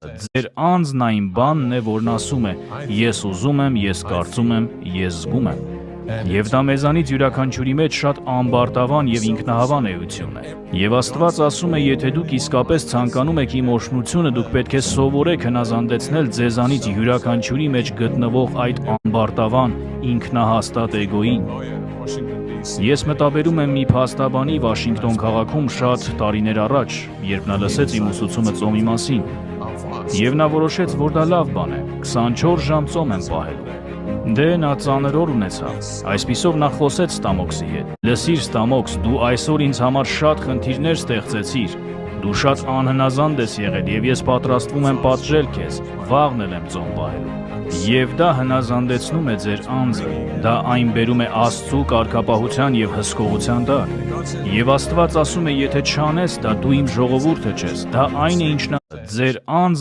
Ձեր անձն այն բանն է, որն ասում է. ես ուզում եմ, ես կարծում եմ, ես զգում եմ։ Եվ դա մեզանից յուրաքանչյուրի մեջ շատ ամբարտավան եւ ինքնահավան էություն է։ Եվ Աստված ասում է, եթե դուք իսկապես ցանկանում եք իմ օրհնությունը, դուք պետք է սովորեք հնազանդեցնել ձեզանից յուրաքանչյուրի մեջ գտնվող այդ ամբարտավան ինքնահաստատ էգոին։ Ես մտաբերում եմ մի փաստաբանի Վաշինգտոն քաղաքում շատ տարիներ առաջ, երբ նա լսեց իմ ուսուցումը ծոմի մասին։ Եվ նա որոշեց, որ դա լավ բան է, 24 ժամ ծոմ եմ պահելու։ Դե նա ծանր օր ունեցավ։ Այսպիսով նա խոսեց Ստամոքսի հետ. Լսիր Ստամոքս, դու այսօր ինձ համար շատ խնդիրներ ստեղծեցիր։ Դու շատ անհնազանդ ես եղել եւ ես պատրաստվում եմ պատժել քեզ, վաղն եմ ծոմ պահելու։ Եվ դա հնազանդեցնում է ձեր անձը, դա այն բերում է Աստծու կարգապահության եւ հսկողության տակ։ Եվ Աստված ասում է, եթե չանես դա, դու իմ ժողովուրդը չես, դա այն է, ինչն ձեր անձն